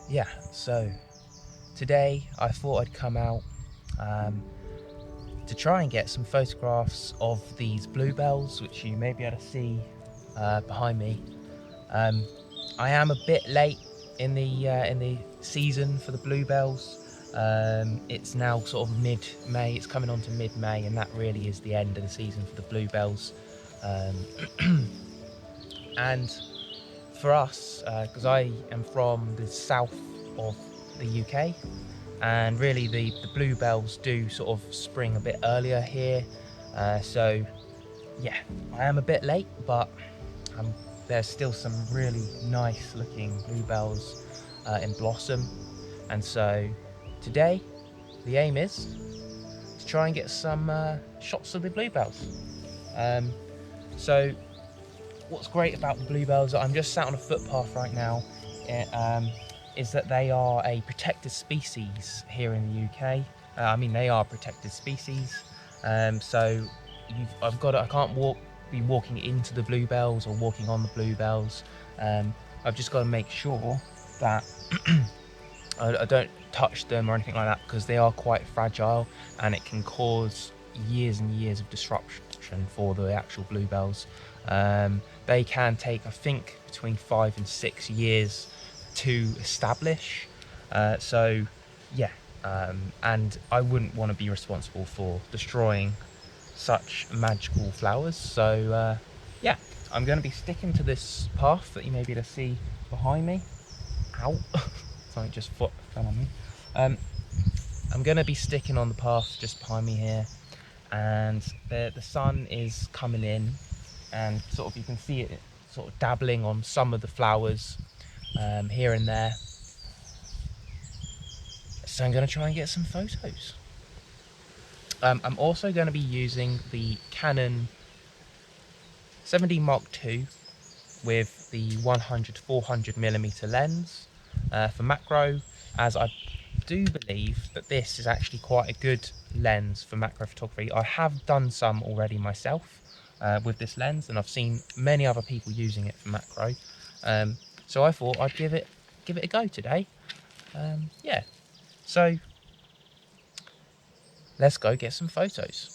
Yeah, so today I thought I'd come out to try and get some photographs of these bluebells, which you may be able to see behind me. I am a bit late in the season for the bluebells. It's now sort of mid-May. It's coming on to mid-May, and that really is the end of the season for the bluebells. And for us, because I am from the south of the UK, and really the bluebells do sort of spring a bit earlier here. So yeah, I am a bit late, but there's still some really nice looking bluebells in blossom. And so today the aim is to try and get some shots of the bluebells. So what's great about the bluebells, I'm just sat on a footpath right now, is that they are a protected species here in the UK. I mean, they are a protected species. So I can't be walking into the bluebells or walking on the bluebells. I've just got to make sure that I don't touch them or anything like that, because they are quite fragile and it can cause years and years of disruption for the actual bluebells. They can take, I think, between 5 and 6 years to establish. So yeah, and I wouldn't want to be responsible for destroying such magical flowers. So yeah, I'm going to be sticking to this path that you may be able to see behind me. Ow! Something just fell on me. I'm going to be sticking on the path just behind me here, and the sun is coming in, and sort of you can see it sort of dabbling on some of the flowers here and there. So I'm going to try and get some photos. I'm also going to be using the Canon 7D Mark II with the 100-400mm lens for macro, as I do believe that this is actually quite a good lens for macro photography. I have done some already myself with this lens, and I've seen many other people using it for macro. So I thought I'd give it a go today. Yeah, so let's go get some photos.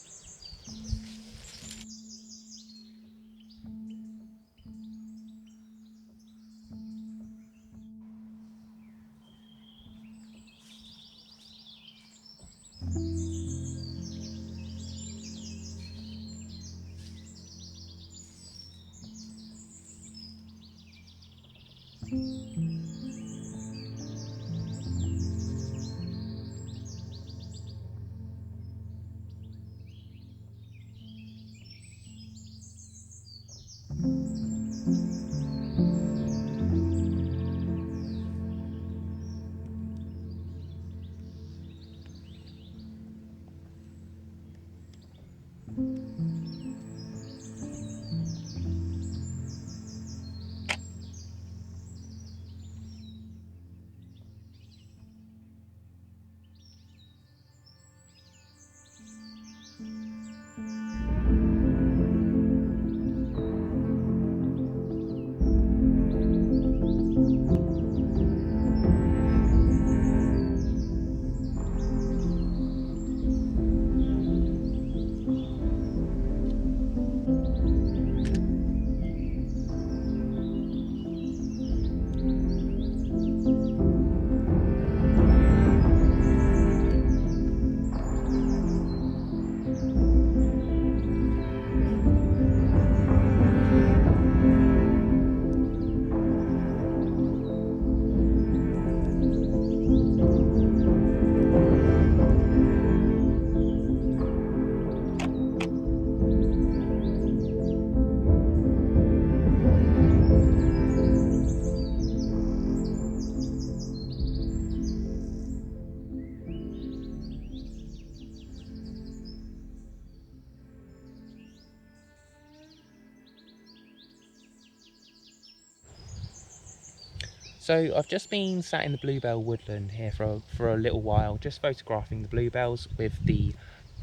So I've just been sat in the bluebell woodland here for a little while, just photographing the bluebells with the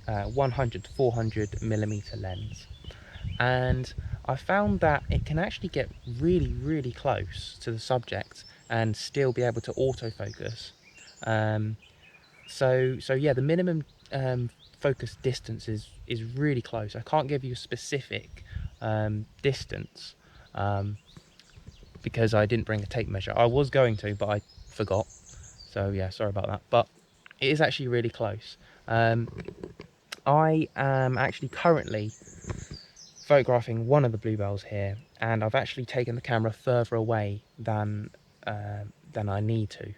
100-400mm lens. And I found that it can actually get really close to the subject and still be able to autofocus. So yeah, the minimum focus distance is really close. I can't give you a specific distance because I didn't bring a tape measure. I was going to, but I forgot. So yeah, sorry about that. But it is actually really close. I am actually currently photographing one of the bluebells here, and I've actually taken the camera further away than I need to.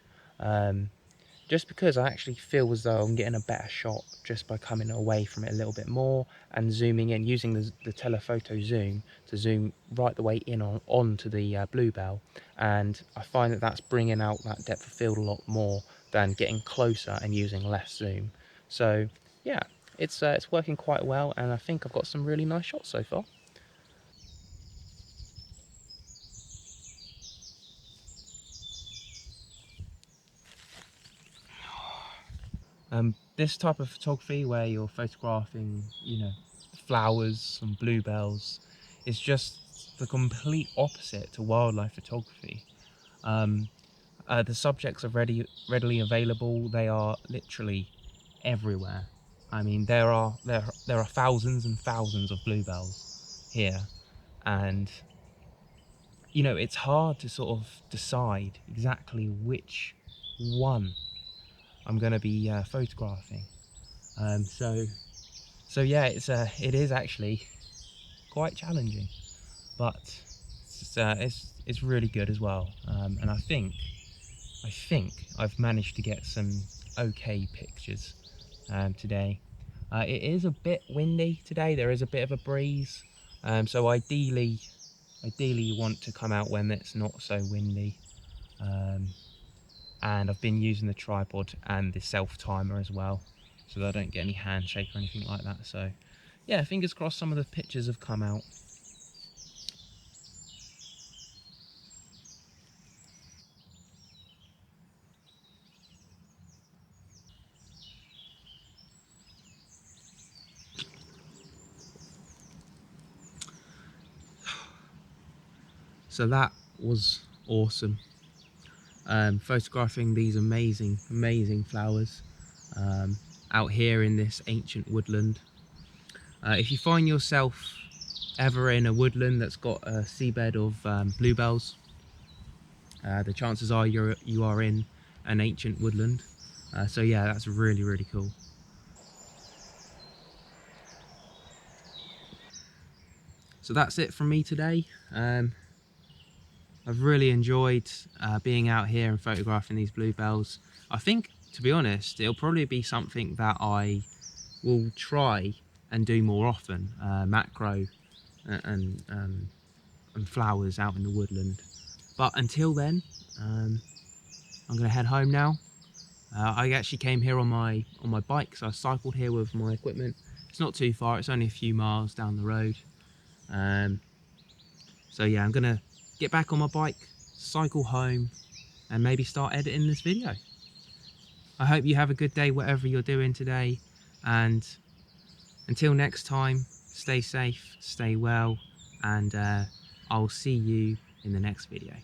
Just because I actually feel as though I'm getting a better shot just by coming away from it a little bit more and zooming in, using the telephoto zoom to zoom right the way in onto the bluebell. And I find that that's bringing out that depth of field a lot more than getting closer and using less zoom. So yeah, it's working quite well, and I think I've got some really nice shots so far. This type of photography where you're photographing, flowers and bluebells, is just the complete opposite to wildlife photography. The subjects are readily available. They are literally everywhere. I mean, there are thousands and thousands of bluebells here, and it's hard to sort of decide exactly which one I'm going to be photographing. So yeah, it is actually quite challenging, but it's really good as well. And I think I've managed to get some okay pictures today. It is a bit windy today. There is a bit of a breeze, so ideally you want to come out when it's not so windy. And I've been using the tripod and the self timer as well, so that I don't get any handshake or anything like that. So yeah, fingers crossed some of the pictures have come out. So that was awesome, photographing these amazing flowers out here in this ancient woodland. If you find yourself ever in a woodland that's got a seabed of bluebells, the chances are you are in an ancient woodland. So yeah, that's really cool. So that's it from me today. I've really enjoyed being out here and photographing these bluebells. I think, to be honest, it'll probably be something that I will try and do more often, macro and flowers out in the woodland. But until then, I'm going to head home now. I actually came here on my bike, so I cycled here with my equipment. It's not too far, it's only a few miles down the road. So yeah, I'm gonna get back on my bike, cycle home, and maybe start editing this video. I hope you have a good day whatever you're doing today, and until next time, stay safe, stay well, and I'll see you in the next video.